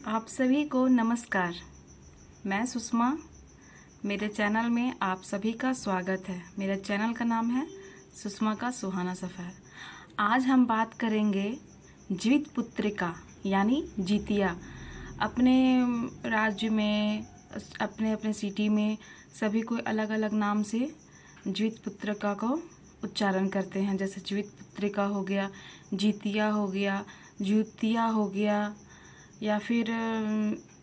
आप सभी को नमस्कार। मैं सुषमा। मेरे चैनल में आप सभी का स्वागत है। मेरे चैनल का नाम है सुषमा का सुहाना सफ़र। आज हम बात करेंगे जीवित पुत्रिका यानी जितिया। अपने राज्य में, अपने अपने सिटी में सभी कोई अलग अलग नाम से जीवित पुत्रिका को उच्चारण करते हैं। जैसे जीवित पुत्रिका हो गया, जितिया हो गया, ज्यूतिया हो गया, या फिर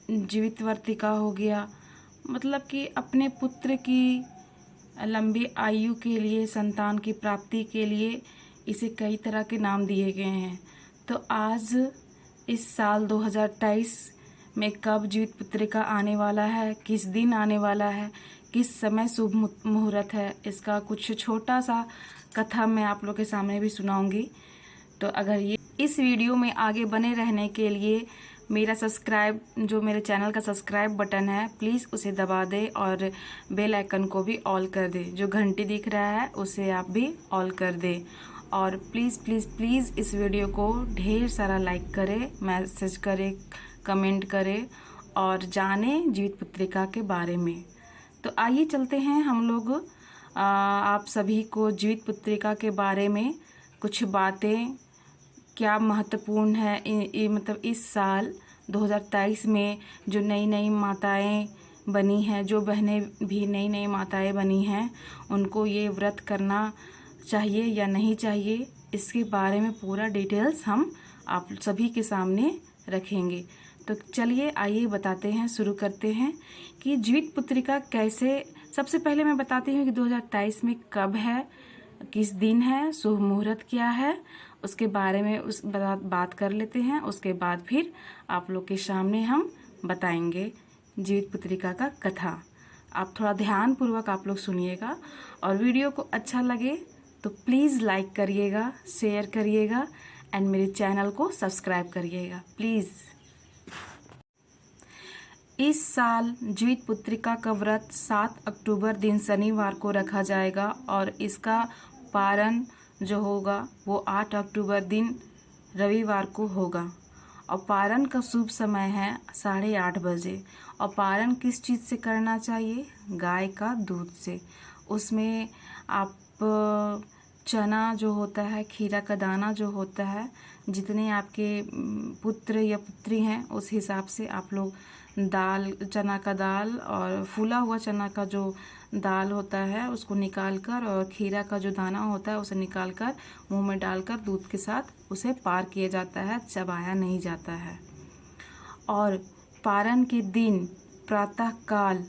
जीवित वर्तिका हो गया। मतलब कि अपने पुत्र की लंबी आयु के लिए, संतान की प्राप्ति के लिए इसे कई तरह के नाम दिए गए हैं। तो आज इस साल 2023 में कब जीवित पुत्रिका आने वाला है, किस दिन आने वाला है, किस समय शुभ मुहूर्त है, इसका कुछ छोटा सा कथा मैं आप लोग के सामने भी सुनाऊंगी। तो अगर ये इस वीडियो में आगे बने रहने के लिए मेरा जो मेरे चैनल का सब्सक्राइब बटन है, प्लीज़ उसे दबा दे और बेल आइकन को भी ऑल कर दे। जो घंटी दिख रहा है उसे आप भी ऑल कर दे। और प्लीज़ प्लीज़ प्लीज़ इस वीडियो को ढेर सारा लाइक करे, मैसेज करे, कमेंट करे और जाने जीवित पुत्रिका के बारे में। तो आइए चलते हैं हम लोग आप सभी को जीवित पुत्रिका के बारे में कुछ बातें क्या महत्वपूर्ण है। मतलब इस साल 2023 में जो नई नई माताएं बनी हैं, जो बहनें भी नई नई माताएं बनी हैं, उनको ये व्रत करना चाहिए या नहीं चाहिए, इसके बारे में पूरा डिटेल्स हम आप सभी के सामने रखेंगे। तो चलिए आइए बताते हैं, शुरू करते हैं कि जीवित पुत्रिका कैसे। सबसे पहले मैं बताती हूँ कि 2023 में कब है, किस दिन है, शुभ मुहूर्त क्या है, उसके बारे में बात कर लेते हैं। उसके बाद फिर आप लोग के सामने हम बताएंगे जीवित पुत्रिका का कथा। आप थोड़ा ध्यान पूर्वक आप लोग सुनिएगा और वीडियो को अच्छा लगे तो प्लीज़ लाइक करिएगा, शेयर करिएगा एंड मेरे चैनल को सब्सक्राइब करिएगा प्लीज़। इस साल जीवित पुत्रिका का व्रत 7 अक्टूबर दिन शनिवार को रखा जाएगा और इसका पारण जो होगा वो 8 अक्टूबर दिन रविवार को होगा। और पारण का शुभ समय है 8:30 बजे। और पारण किस चीज़ से करना चाहिए? गाय का दूध से। उसमें आप चना जो होता है, खीरा का दाना जो होता है, जितने आपके पुत्र या पुत्री हैं उस हिसाब से आप लोग दाल, चना का दाल और फूला हुआ चना का जो दाल होता है उसको निकाल कर, और खीरा का जो दाना होता है उसे निकाल कर मुँह में डालकर दूध के साथ उसे पार किया जाता है, चबाया नहीं जाता है। और पारण के दिन प्रातः काल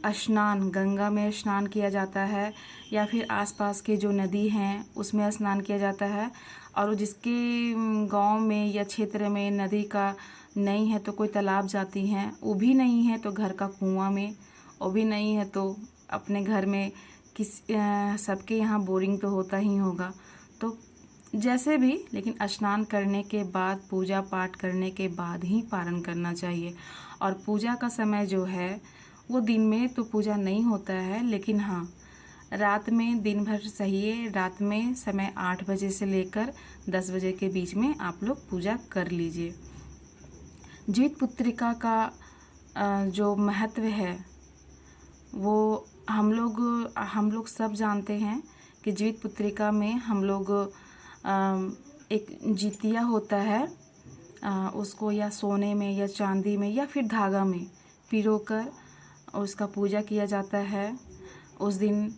स्नान, गंगा में स्नान किया जाता है या फिर आसपास के जो नदी हैं उसमें स्नान किया जाता है। और जिसके गांव में या क्षेत्र में नदी का नहीं है तो कोई तालाब जाती हैं, वो भी नहीं है तो घर का कुआं में, वो भी नहीं है तो अपने घर में सबके यहाँ बोरिंग तो होता ही होगा। तो जैसे भी, लेकिन स्नान करने के बाद, पूजा पाठ करने के बाद ही पारण करना चाहिए। और पूजा का समय जो है वो दिन में तो पूजा नहीं होता है, लेकिन हाँ रात में दिन भर सही है। रात में समय 8 बजे से लेकर 10 बजे के बीच में आप लोग पूजा कर लीजिए। जीवित पुत्रिका का जो महत्व है वो हम लोग सब जानते हैं कि जीवित पुत्रिका में हम लोग एक जितिया होता है, उसको या सोने में या चांदी में या फिर धागा में पिरोकर उसका पूजा किया जाता है। उस दिन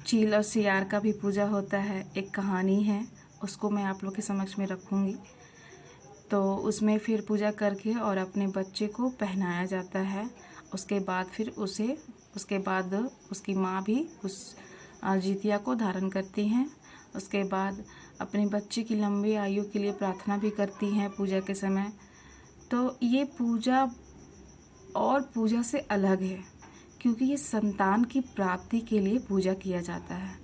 चील और सियार का भी पूजा होता है। एक कहानी है, उसको मैं आप लोग के समक्ष में रखूँगी। तो उसमें फिर पूजा करके और अपने बच्चे को पहनाया जाता है। उसके बाद उसकी माँ भी उस जितिया को धारण करती हैं। उसके बाद अपने बच्चे की लंबी आयु के लिए प्रार्थना भी करती हैं पूजा के समय। तो ये पूजा और पूजा से अलग है क्योंकि ये संतान की प्राप्ति के लिए पूजा किया जाता है।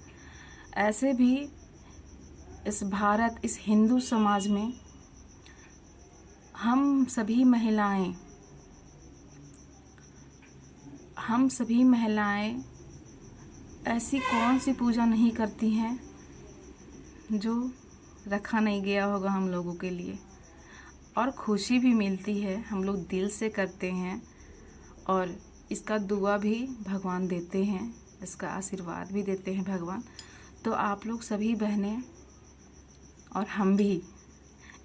ऐसे भी इस हिंदू समाज में हम सभी महिलाएं ऐसी कौन सी पूजा नहीं करती हैं जो रखा नहीं गया होगा हम लोगों के लिए। और खुशी भी मिलती है। हम लोग दिल से करते हैं और इसका दुआ भी भगवान देते हैं, इसका आशीर्वाद भी देते हैं भगवान। तो आप लोग सभी बहनें और हम भी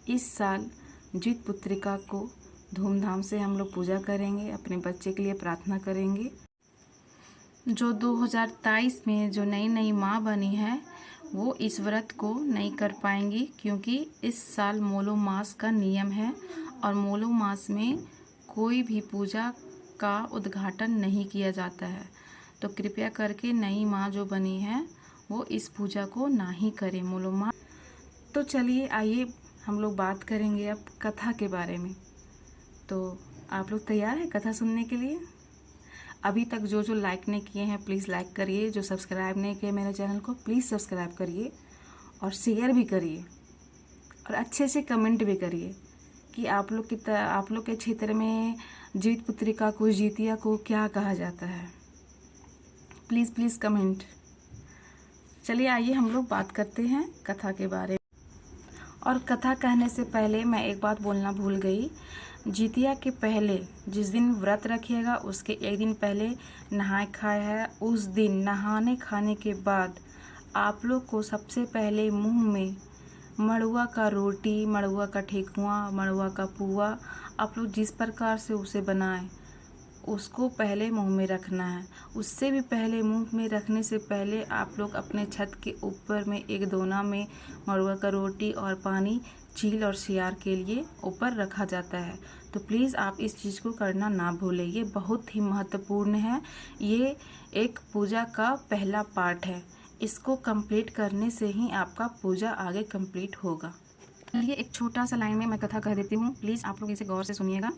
इस साल जीत पुत्रिका को धूमधाम से हम लोग पूजा करेंगे, अपने बच्चे के लिए प्रार्थना करेंगे। जो 2023 में जो नई नई माँ बनी है वो इस व्रत को नहीं कर पाएंगी, क्योंकि इस साल मोलो मास का नियम है और मोलो मास में कोई भी पूजा का उद्घाटन नहीं किया जाता है। तो कृपया करके नई माँ जो बनी है वो इस पूजा को ना ही करें, मोलो मास। तो चलिए आइए हम लोग बात करेंगे अब कथा के बारे में। तो आप लोग तैयार हैं कथा सुनने के लिए? अभी तक जो जो लाइक नहीं किए हैं प्लीज़ लाइक करिए, जो सब्सक्राइब नहीं किए मेरे चैनल को प्लीज़ सब्सक्राइब करिए और शेयर भी करिए और अच्छे से कमेंट भी करिए कि आप लोग के क्षेत्र में जीत पुत्रिका को, जीतिया को क्या कहा जाता है। Please please comment. चलिए आइए हम लोग बात करते हैं कथा के बारे में। और कथा कहने से पहले मैं एक बात बोलना भूल गई। जितिया के पहले जिस दिन व्रत रखिएगा उसके एक दिन पहले नहाए खाए है। उस दिन नहाने खाने के बाद आप लोग को सबसे पहले मुंह में मड़ुआ का रोटी, मड़ुआ का ठेकुआ, मड़ुआ का पुआ, आप लोग जिस प्रकार से उसे बनाएं उसको पहले मुंह में रखना है। उससे भी पहले मुंह में रखने से पहले आप लोग अपने छत के ऊपर में एक दोना में मड़ुआ का रोटी और पानी चील और सियार के लिए ऊपर रखा जाता है। तो प्लीज़ आप इस चीज़ को करना ना भूलें, ये बहुत ही महत्वपूर्ण है। ये एक पूजा का पहला पार्ट है, इसको कंप्लीट करने से ही आपका पूजा आगे कंप्लीट होगा। चलिए एक छोटा सा लाइन में मैं कथा कह देती हूँ, प्लीज़ आप लोग इसे गौर से सुनिएगा।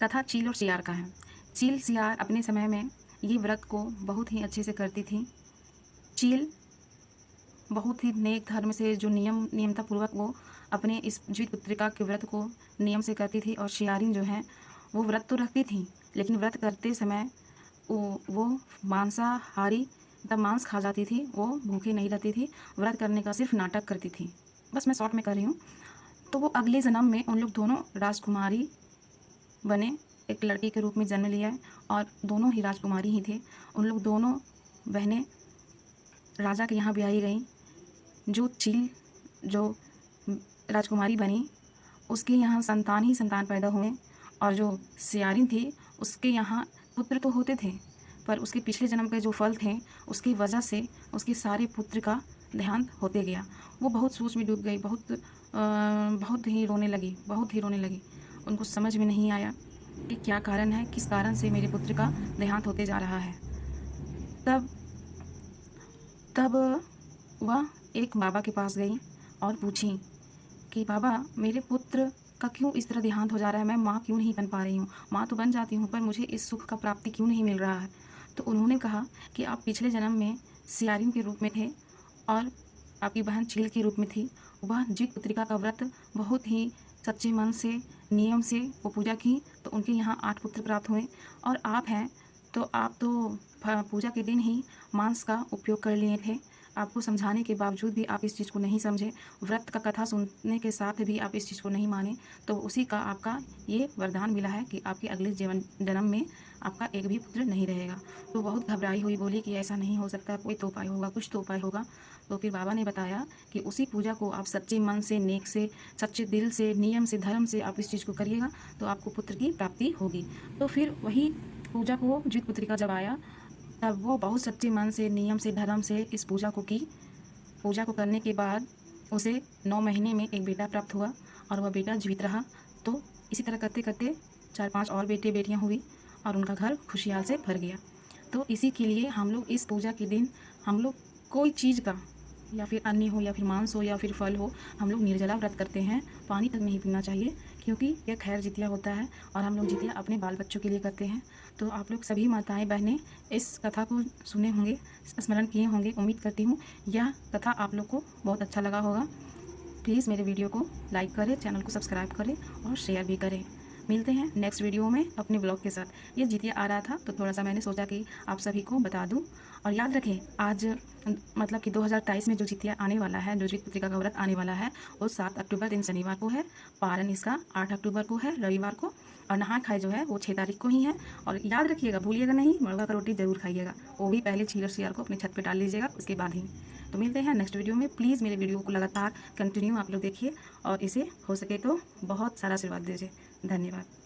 कथा चील और सियार का है। चील सियार अपने समय में ये व्रत को बहुत ही अच्छे से करती थी। चील बहुत ही नेक धर्म से जो नियमतापूर्वक वो अपने इस जीत पुत्रिका के व्रत को नियम से करती थी। और सियारिन जो है वो व्रत तो रखती थी, लेकिन व्रत करते समय वो मांसाहारी मतलब मांस खा जाती थी, वो भूखे नहीं रहती थी, व्रत करने का सिर्फ नाटक करती थी। बस मैं शॉर्ट में कर रही हूँ। तो वो अगले जन्म में उन लोग दोनों राजकुमारी बने, एक लड़की के रूप में जन्म लिया है और दोनों ही राजकुमारी ही थे। उन लोग दोनों बहनें राजा के यहाँ ब्याही गई। जो चील जो राजकुमारी बनी उसके यहाँ संतान ही संतान पैदा हुए और जो सियारिन थी उसके यहाँ पुत्र तो होते थे, पर उसके पिछले जन्म के जो फल थे उसकी वजह से उसके सारे पुत्र का देहांत होते गया। वो बहुत सोच में डूब गई, बहुत ही रोने लगी। उनको समझ में नहीं आया कि क्या कारण है, किस कारण से मेरे पुत्र का देहांत होते जा रहा है। तब वह एक बाबा के पास गई और पूछी कि बाबा मेरे पुत्र का क्यों इस तरह देहांत हो जा रहा है, मैं माँ क्यों नहीं बन पा रही हूँ, माँ तो बन जाती हूँ पर मुझे इस सुख का प्राप्ति क्यों नहीं मिल रहा है। तो उन्होंने कहा कि आप पिछले जन्म में सियारिन के रूप में थे और आपकी बहन चील के रूप में थी। वह जीत पुत्रिका का व्रत बहुत ही सच्चे मन से नियम से वो पूजा की तो उनके यहाँ 8 पुत्र प्राप्त हुए। और आप हैं तो आप तो पूजा के दिन ही मांस का उपयोग कर लिए थे। आपको समझाने के बावजूद भी आप इस चीज़ को नहीं समझे, व्रत का कथा सुनने के साथ भी आप इस चीज़ को नहीं माने। तो उसी का आपका ये वरदान मिला है कि आपके अगले जन्म में आपका एक भी पुत्र नहीं रहेगा। तो बहुत घबराई हुई बोली कि ऐसा नहीं हो सकता, कोई तो उपाय होगा, कुछ तो उपाय होगा। तो फिर बाबा ने बताया कि उसी पूजा को आप सच्चे मन से, नेक से, सच्चे दिल से, नियम से, धर्म से आप इस चीज़ को करिएगा तो आपको पुत्र की प्राप्ति होगी। तो फिर वही पूजा को जीत पुत्रिका जब आया तब वो बहुत सच्चे मन से, नियम से, धर्म से इस पूजा को की। पूजा को करने के बाद उसे 9 महीने में एक बेटा प्राप्त हुआ और वह बेटा जीवित रहा। तो इसी तरह करते करते 4-5 और बेटे बेटियां हुई और उनका घर खुशहाल से भर गया। तो इसी के लिए हम लोग इस पूजा के दिन हम लोग कोई चीज़ का या फिर अन्न हो या फिर मांस हो या फिर फल हो, हम लोग निर्जला व्रत करते हैं। पानी तक नहीं पीना चाहिए क्योंकि यह खैर जितिया होता है और हम लोग जितिया अपने बाल बच्चों के लिए करते हैं। तो आप लोग सभी माताएं बहनें इस कथा को सुने होंगे, स्मरण किए होंगे। उम्मीद करती हूँ यह कथा आप लोग को बहुत अच्छा लगा होगा। प्लीज़ मेरे वीडियो को लाइक करें, चैनल को सब्सक्राइब करें और शेयर भी करें। मिलते हैं नेक्स्ट वीडियो में अपने ब्लॉग के साथ। ये जितिया आ रहा था तो थोड़ा सा मैंने सोचा कि आप सभी को बता दूं। और याद रखें, आज मतलब कि 2023 में जो जितिया आने वाला है, जो जीत पुत्रिका का व्रत आने वाला है, वो 7 अक्टूबर दिन शनिवार को है। पारण इसका 8 अक्टूबर को है, रविवार को। और नहा खाए जो है वो 6 तारीख को ही है। और याद रखिएगा, भूलिएगा नहीं, मड़वा का रोटी जरूर खाइएगा। वो भी पहले छील और सियार को अपने छत पे डाल लीजिएगा, उसके बाद ही। तो मिलते हैं नेक्स्ट वीडियो में। प्लीज़ मेरे वीडियो को लगातार कंटिन्यू आप लोग देखिए और इसे हो सके तो बहुत सारा आशीर्वाद दीजिए। धन्यवाद।